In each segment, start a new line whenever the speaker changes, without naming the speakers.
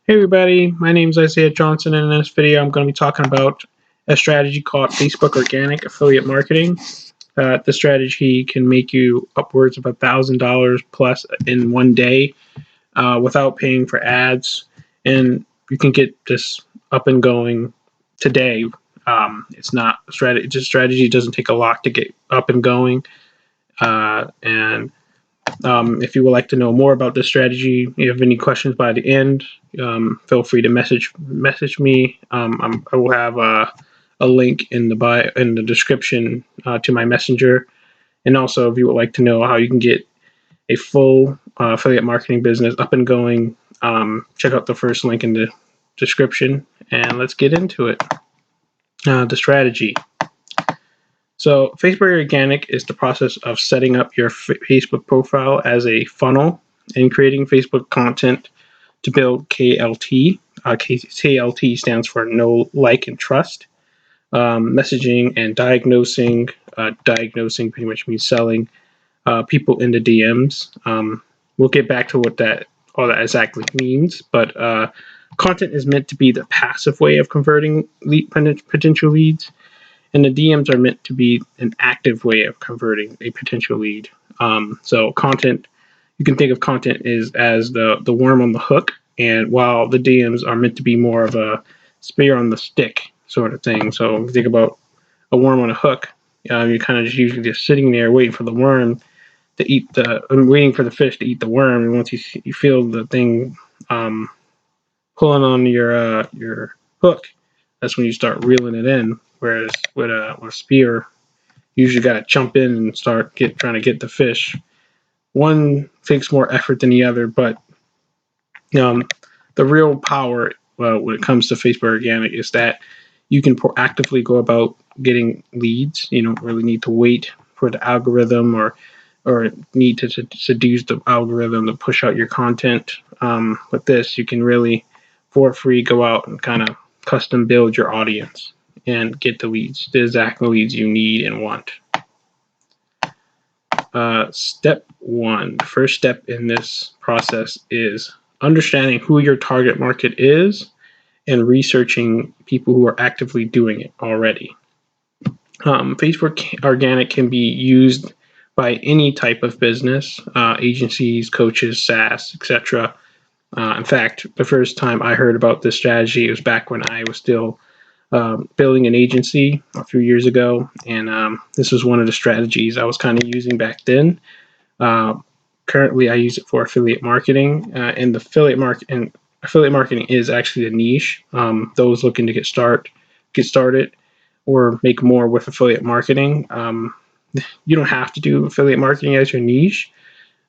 Hey everybody, my name is Isaiah Johnson, and in this video I'm going to be talking about a strategy called Facebook Organic Affiliate Marketing. This strategy can make you upwards of $1,000 plus in one day without paying for ads, and you can get this up and going today. It's not a strategy; just strategy doesn't take a lot to get up and going, if you would like to know more about this strategy, if you have any questions by the end, feel free to message me. I will have a link in the bio, in the description to my messenger. And also, if you would like to know how you can get a full affiliate marketing business up and going, check out the first link in the description. And let's get into it. The strategy. So Facebook Organic is the process of setting up your Facebook profile as a funnel and creating Facebook content to build KLT. KLT stands for Know, Like, and Trust. Messaging and diagnosing. Diagnosing pretty much means selling people into DMs. We'll get back to what all that exactly means, but content is meant to be the passive way of converting potential leads. And the DMs are meant to be an active way of converting a potential lead. So content, you can think of content as the worm on the hook, and while the DMs are meant to be more of a spear on the stick sort of thing. So if you think about a worm on a hook, you're kind of just usually just sitting there waiting for the worm to eat waiting for the fish to eat the worm. And once you feel the thing pulling on your hook, that's when you start reeling it in. Whereas with a spear, you usually got to jump in and start trying to get the fish. One takes more effort than the other, but the real power when it comes to Facebook Organic is that you can proactively go about getting leads. You don't really need to wait for the algorithm or need to seduce the algorithm to push out your content. With this, you can really, for free, go out and kind of custom build your audience and get the leads, the exact leads you need and want. Step one, the first step in this process is understanding who your target market is and researching people who are actively doing it already. Facebook Organic can be used by any type of business, agencies, coaches, SaaS, etc. In fact, the first time I heard about this strategy, it was back when I was still building an agency a few years ago, and this was one of the strategies I was kind of using back then. Currently, I use it for affiliate marketing, and the affiliate marketing is actually a niche. Those looking to get started, or make more with affiliate marketing. You don't have to do affiliate marketing as your niche.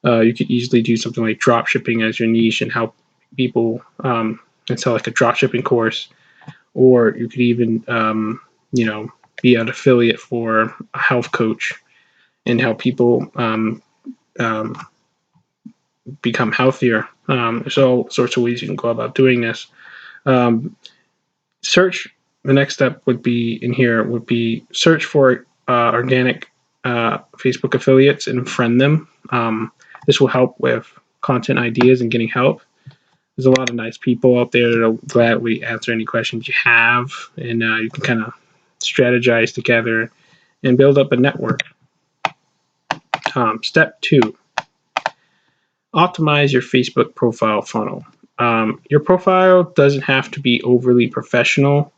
You could easily do something like drop shipping as your niche and help people and sell like a drop shipping course. Or you could even, be an affiliate for a health coach and help people become healthier. There's all sorts of ways you can go about doing this. Search. The next step would be search for organic Facebook affiliates and friend them. This will help with content ideas and getting help. There's a lot of nice people out there that'll gladly answer any questions you have, and you can kind of strategize together and build up a network. Step two, optimize your Facebook profile funnel. Your profile doesn't have to be overly professional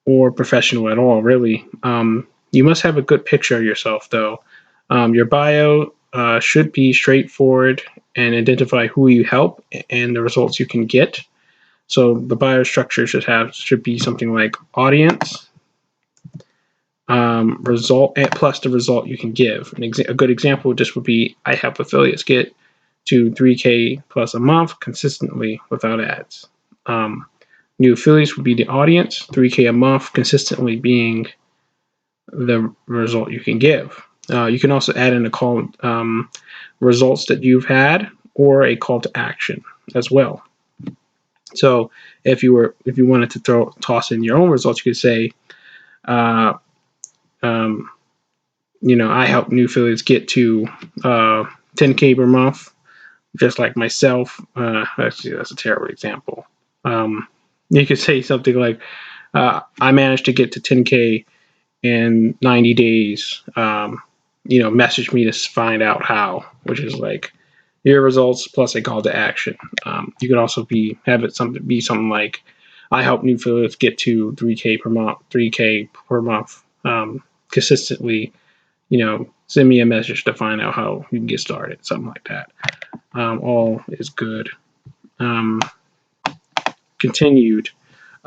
or professional at all, really. You must have a good picture of yourself, though. Your bio should be straightforward and identify who you help and the results you can get. So the bio structure should be something like audience, result, plus the result you can give. A good example just would be, I help affiliates get to 3K plus a month consistently without ads. New affiliates would be the audience, 3K a month consistently being the result you can give. You can also add in a call, results that you've had, or a call to action as well. So if you wanted to toss in your own results, you could say, I help new affiliates get to 10K per month, just like myself. Actually, that's a terrible example. You could say something like, I managed to get to 10K in 90 days. Message me to find out how, which is like your results plus a call to action. You could also have it something like, I help new affiliates get to 3K per month consistently. Send me a message to find out how you can get started, something like that. All is good. Continued.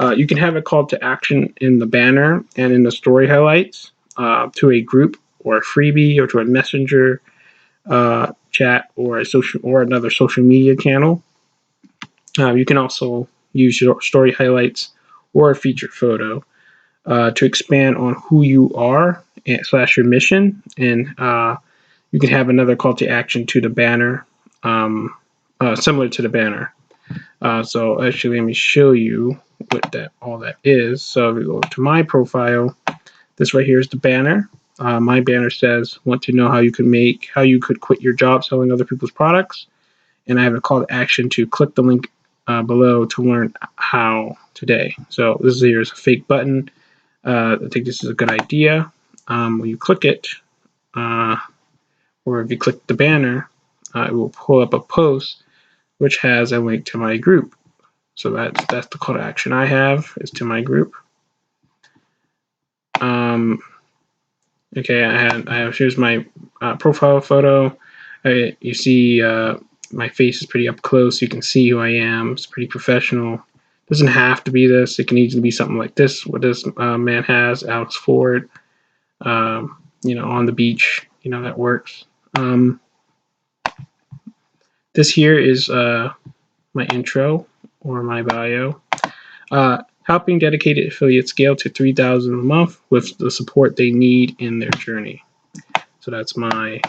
You can have a call to action in the banner and in the story highlights to a group or a freebie or to a messenger chat or another social media channel. You can also use your story highlights or a featured photo to expand on who you are / your mission, and you can have another call to action to the banner, similar to the banner. So actually, let me show you what all that is. So if we go to my profile, this right here is the banner. My banner says, "Want to know how you could quit your job selling other people's products?" And I have a call to action to click the link below to learn how today. So here's a fake button. I think this is a good idea. When you click it, or if you click the banner, it will pull up a post which has a link to my group. So that's the call to action I have, is to my group. Okay, here's my profile photo. You see my face is pretty up close. You can see who I am. It's pretty professional. Doesn't have to be this. It can easily be something like this. What this man has, 𝐃𝐈𝐒𝐂𝐋𝐀𝐈𝐌𝐄𝐑, on the beach. That works. This here is my intro or my bio. Helping dedicated affiliates scale to 3,000 a month with the support they need in their journey. So that's my,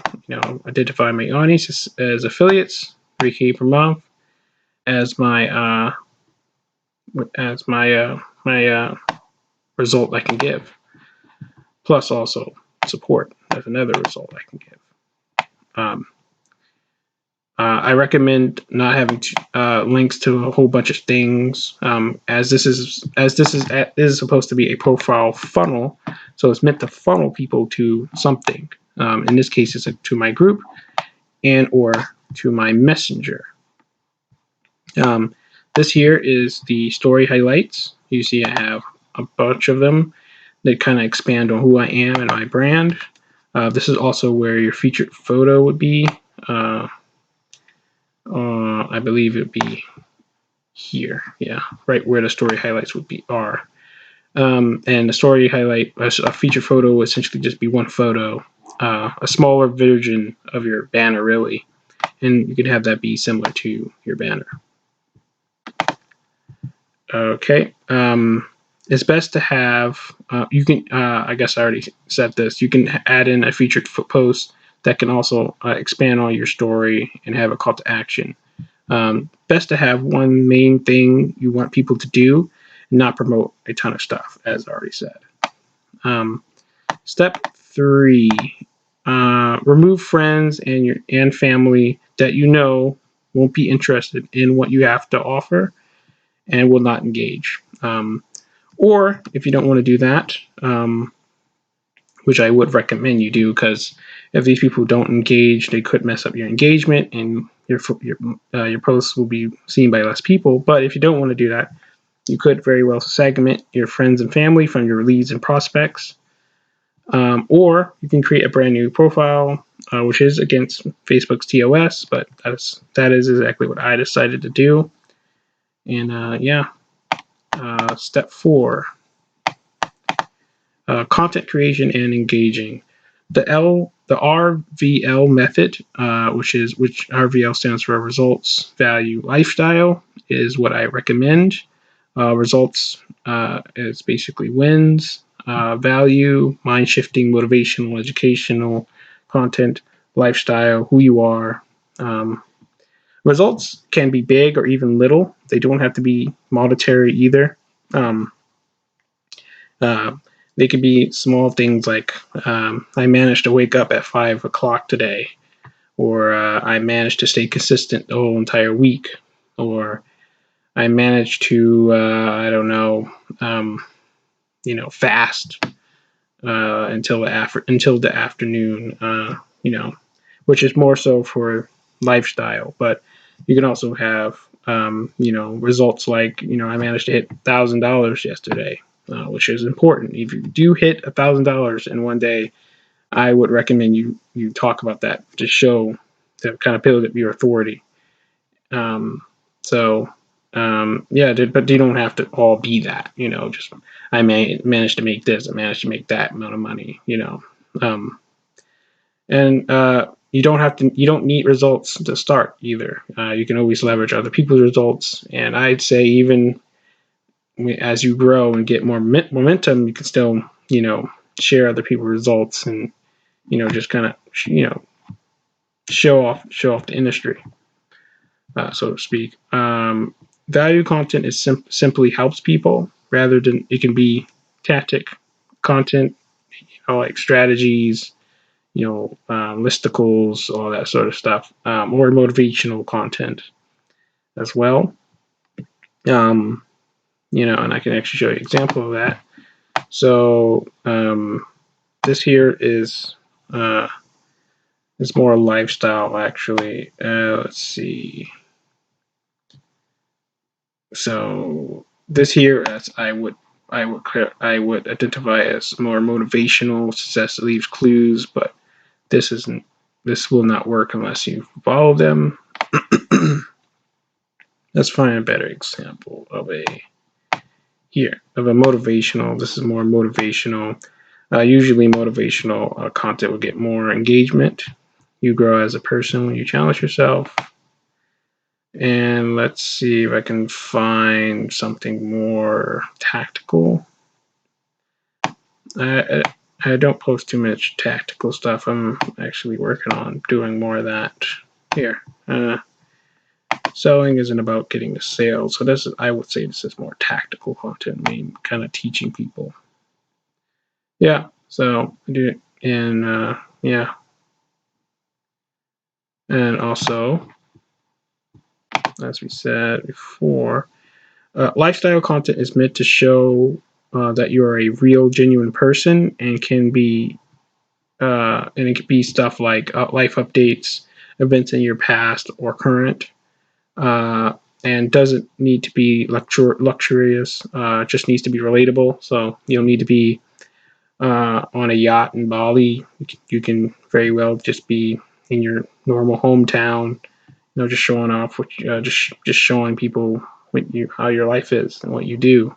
identify my audience as affiliates, 3K per month, as my result I can give. Plus also support as another result I can give. I recommend not having links to a whole bunch of things, as this is supposed to be a profile funnel, so it's meant to funnel people to something. In this case, it's to my group and or to my messenger. This here is the story highlights. You see, I have a bunch of them that kind of expand on who I am and my brand. This is also where your featured photo would be. I believe it would be here, yeah, right where the story highlights are. And the story highlight, a featured photo, will essentially just be one photo, a smaller version of your banner, really, and you can have that be similar to your banner. Okay, it's best to have. You can, I guess I already said this. You can add in a featured post that can also expand on your story and have a call to action. Best to have one main thing you want people to do, and not promote a ton of stuff, as I already said. Step 3, remove friends and family that won't be interested in what you have to offer and will not engage. Or if you don't want to do that, which I would recommend you do, because if these people don't engage, they could mess up your engagement and your posts will be seen by less people. But if you don't want to do that, you could very well segment your friends and family from your leads and prospects. Or you can create a brand new profile, which is against Facebook's TOS, but that is exactly what I decided to do. And step 4, content creation and engaging. The RVL method, which RVL stands for results, value, lifestyle, is what I recommend. Results is basically wins. Value, mind-shifting, motivational, educational content, lifestyle, who you are. Results can be big or even little. They don't have to be monetary either. They could be small things like, I managed to wake up at 5 o'clock today, or I managed to stay consistent the whole entire week, or I managed to I don't know, fast until the afternoon, which is more so for lifestyle. But you can also have results like I managed to hit $1,000 yesterday, which is important. If you do hit $1,000 in one day, I would recommend you talk about that to kind of build up your authority. But you don't have to all be that. Just I managed to make this, I managed to make that amount of money. And you don't need results to start either. You can always leverage other people's results, and I'd say even as you grow and get more momentum, you can still share other people's results and just kind of show off the industry, so to speak. Value content is simply helps people rather than it can be tactic content, like strategies, listicles, all that sort of stuff, or motivational content as well. And I can actually show you an example of that. So this here is more lifestyle, actually. Let's see. So this here, as I would identify as more motivational. Success leaves clues, but this will not work unless you follow them. Let's find a better example of a motivational. This is more motivational. Usually motivational content will get more engagement. You grow as a person when you challenge yourself. And let's see if I can find something more tactical. I don't post too much tactical stuff. I'm actually working on doing more of that here. Selling isn't about getting the sales. So I would say this is more tactical content, kind of teaching people. Yeah, so I do it in, And also, as we said before, lifestyle content is meant to show that you are a real, genuine person, and can be, and it can be stuff like life updates, events in your past or current, and doesn't need to be luxurious. Just needs to be relatable. So you don't need to be on a yacht in Bali. You can very well just be in your normal hometown. Just showing off just showing people how your life is and what you do.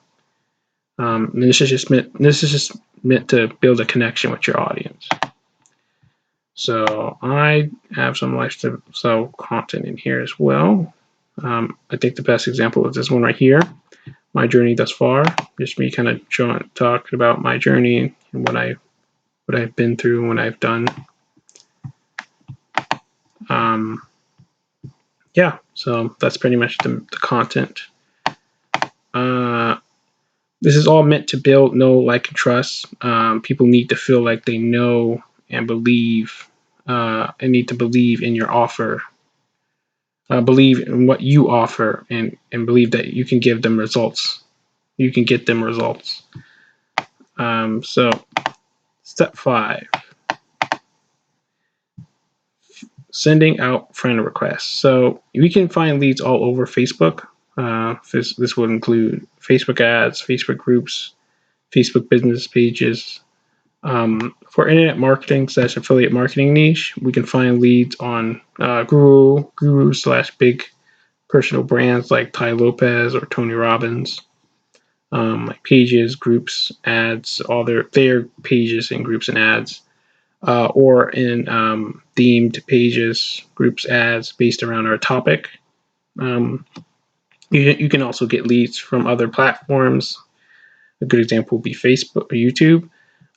And this is just meant to build a connection with your audience. So I have some lifestyle content in here as well. I think the best example is this one right here, my journey thus far. Just me kind of talking about my journey and what I've been through and what I've done. Yeah, so that's pretty much the content. This is all meant to build, know, like, and trust. People need to feel like they know and believe, and need to believe in your offer. Believe in what you offer, and believe that you can give them results. You can get them results. So, step 5. Sending out friend requests. So we can find leads all over Facebook. This would include Facebook ads, Facebook groups, Facebook business pages. For internet marketing / affiliate marketing niche, we can find leads on guru/big personal brands like Tai Lopez or Tony Robbins. Like pages, groups, ads, all their pages and groups and ads. Or in themed pages, groups, ads based around our topic. You can also get leads from other platforms. A good example would be Facebook or YouTube.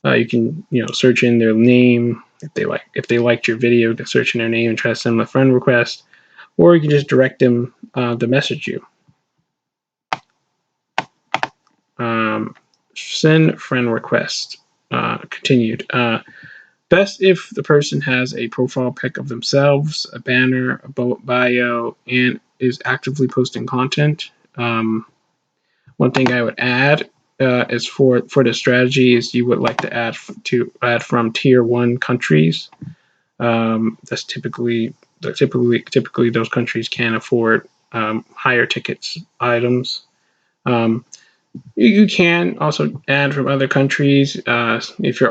You can search in their name if they liked your video. You can search in their name and try to send them a friend request, or you can just direct them to message you. Send friend request. Continued. Best if the person has a profile pic of themselves, a banner, a bio, and is actively posting content. One thing I would add is for the strategy is you would like to add from tier 1 countries. That's typically those countries can afford higher tickets items. You can also add from other countries if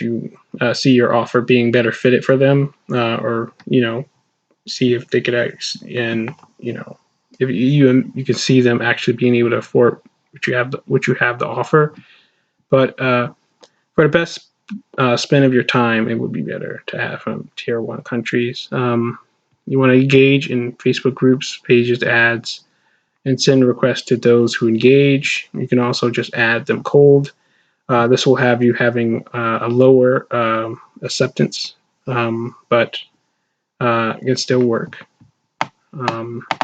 you see your offer being better fitted for them, or see if they could and if you can see them actually being able to afford what you have to offer. But for the best spend of your time, it would be better to have from tier 1 countries. You want to engage in Facebook groups, pages, ads, and send requests to those who engage. You can also just add them cold. This will have you having a lower acceptance, but it can still work.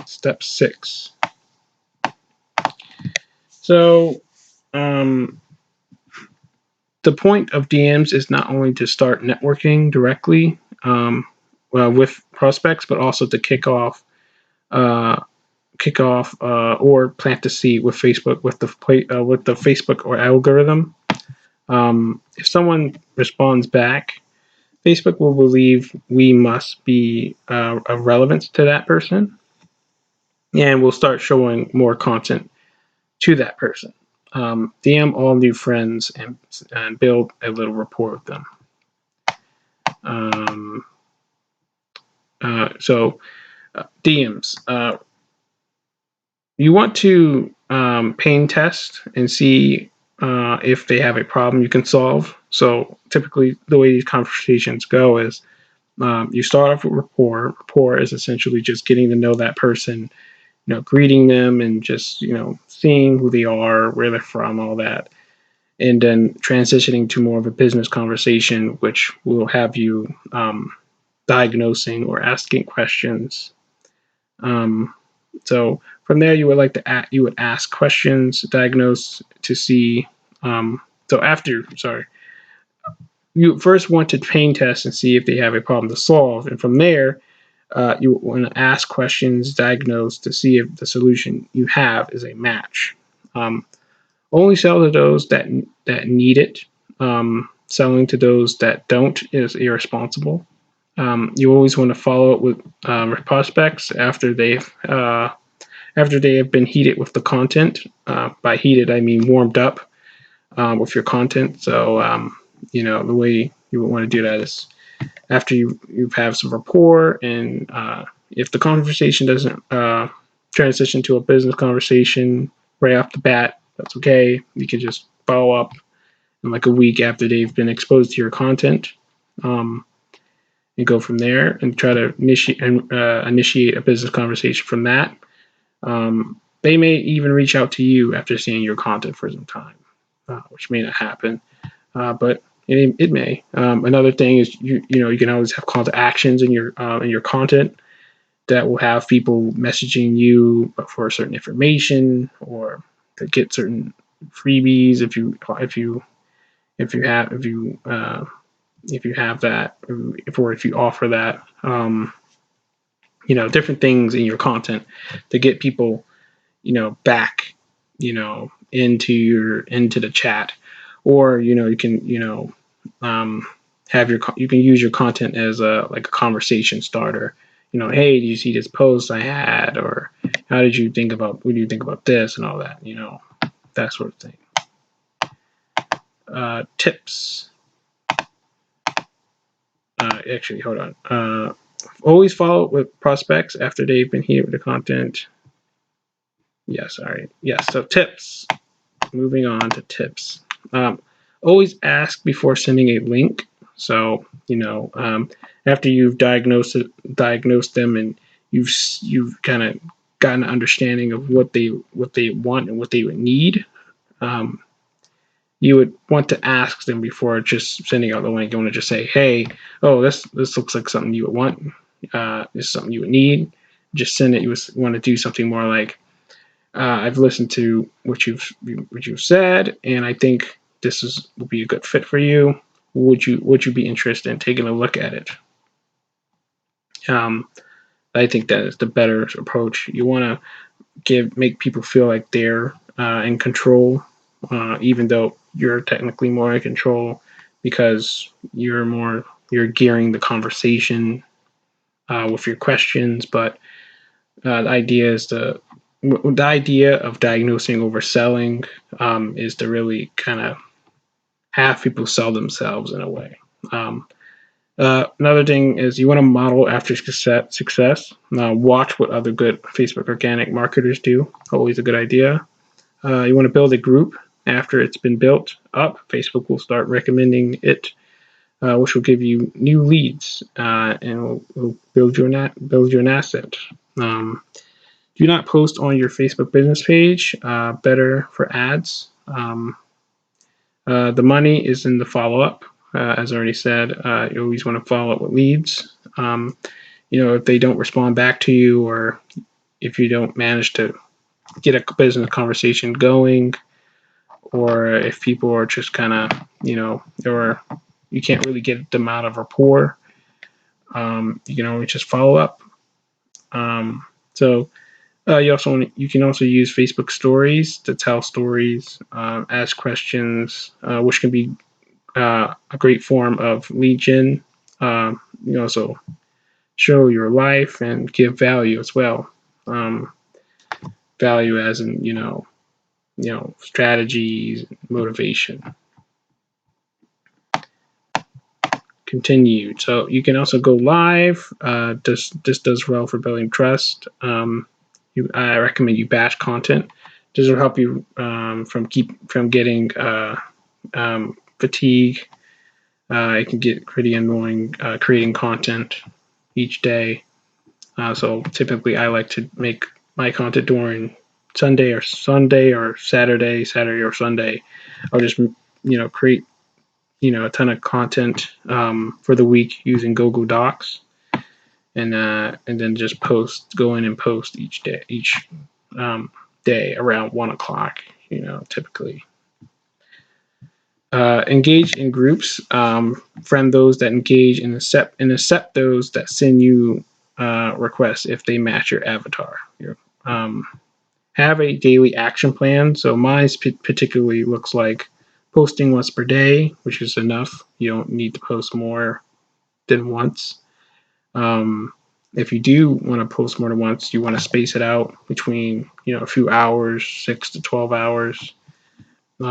Step 6. So the point of DMs is not only to start networking directly with prospects, but also to kick off or plant the seed with Facebook, with the Facebook or algorithm. If someone responds back, Facebook will believe we must be of relevance to that person, and will start showing more content to that person. DM all new friends and build a little rapport with them. DMs. You want to pain test and see if they have a problem you can solve. So typically the way these conversations go is you start off with rapport. Rapport is essentially just getting to know that person, greeting them and just, seeing who they are, where they're from, all that. And then transitioning to more of a business conversation, which will have you diagnosing or asking questions. So from there, you would ask questions, diagnose to see. You first want to pain test and see if they have a problem to solve, and from there, you want to ask questions, diagnose to see if the solution you have is a match. Only sell to those that need it. Selling to those that don't is irresponsible. You always want to follow up with prospects after they have been heated with the content. By heated, I mean warmed up with your content. So the way you would want to do that is after you've have some rapport, and if the conversation doesn't transition to a business conversation right off the bat, that's okay. You can just follow up in like a week after they've been exposed to your content, and go from there and try to initiate a business conversation from that. They may even reach out to you after seeing your content for some time, which may not happen, but it may. Another thing is you can always have call to actions in your content that will have people messaging you for certain information or to get certain freebies if you have that, or if you offer that. Different things in your content to get people back into the chat, or you can you can use your content as a conversation starter. Hey, do you see this post I had, or what do you think about this, and all that, that sort of thing. Tips. Actually, hold on. Always follow up with prospects after they've been heated with the content. Yes, all right. Yes, so tips. Moving on to tips. Always ask before sending a link. So, after you've diagnosed them and you've kind of got an understanding of what they want and what they would need, you would want to ask them before just sending out the link. You want to just say, hey, this looks like something you would want. This is something you would need. Just send it. You want to do something more like, I've listened to what you've said, and I think this would be a good fit for you. Would you be interested in taking a look at it? I think that is the better approach. You want to make people feel like they're in control, even though you're technically more in control because you're gearing the conversation with your questions. But the idea of diagnosing overselling is to really kind of have people sell themselves in a way. Another thing is you want to model after success. Watch what other good Facebook organic marketers do. Always a good idea. You want to build a group. After it's been built up, Facebook will start recommending it, which will give you new leads and will build you an asset. Do not post on your Facebook business page. Better for ads. The money is in the follow-up. As I already said, you always want to follow up with leads. If they don't respond back to you, or if you don't manage to get a business conversation going, or if people are just kind of, or you can't really get them out of rapport, you can always just follow up. You can also use Facebook stories to tell stories, ask questions, which can be a great form of lead gen. You also show your life and give value as well. Value as in, strategies, motivation. Continued. So you can also go live. This does well for building trust. I recommend you batch content. This will help you from getting fatigue. It can get pretty annoying creating content each day. So typically, I like to make my content during Sunday or Saturday or Sunday. I'll just create a ton of content for the week using Google Docs, and then just go in and post each day around 1 o'clock. Typically. Engage in groups. Friend those that engage and accept those that send you requests if they match your avatar. Have a daily action plan. So mine particularly looks like posting once per day, which is enough. You don't need to post more than once. If you do want to post more than once, you want to space it out between a few hours, 6 to 12 hours,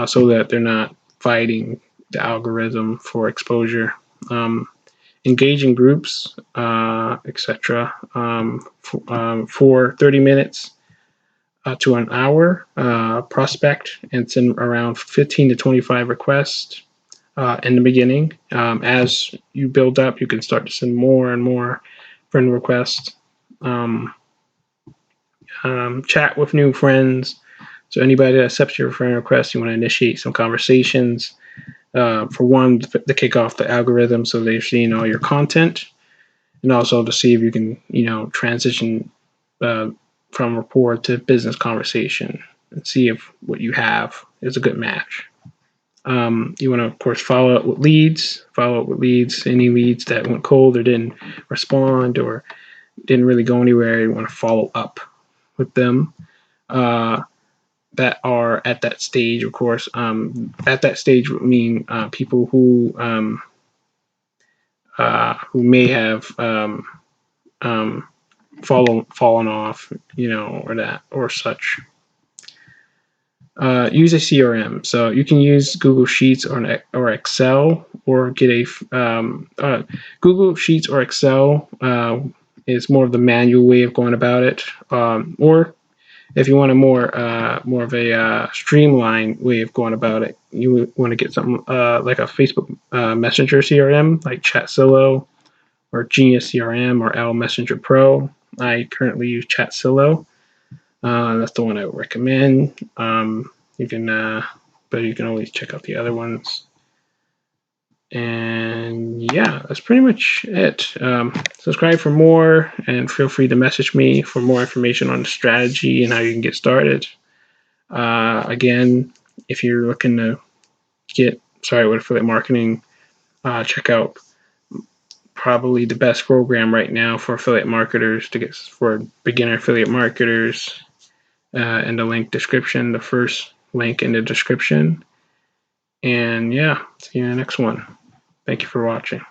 so that they're not fighting the algorithm for exposure. Engage in groups, etc. For 30 minutes to an hour. Prospect and send around 15 to 25 requests in the beginning. As you build up, you can start to send more and more friend requests. Chat with new friends. So anybody that accepts your friend request, you want to initiate some conversations. For one, to kick off the algorithm so they're seeing all your content, and also to see if you can, transition from rapport to business conversation and see if what you have is a good match. You want to, of course, follow up with leads. Any leads that went cold or didn't respond or didn't really go anywhere, you want to follow up with them. That are at that stage, of course. At that stage would mean people who may have fallen off, or such. Use a CRM. So you can use Google Sheets or Excel, or get a Google Sheets or Excel is more of the manual way of going about it, or if you want a more of a streamlined way of going about it, you want to get something like a Facebook Messenger CRM, like 𝗧𝗶𝗺𝗀 or Genius CRM or L Messenger Pro. I currently use 𝗧𝗶𝗺𝗀. That's the one I would recommend. You can always check out the other ones. And yeah, that's pretty much it. Subscribe for more, and feel free to message me for more information on the strategy and how you can get started. Again, if you're looking to get started with affiliate marketing, check out probably the best program right now for affiliate marketers, for beginner affiliate marketers. in the link description, the first link in the description. And yeah, see you in the next one. Thank you for watching.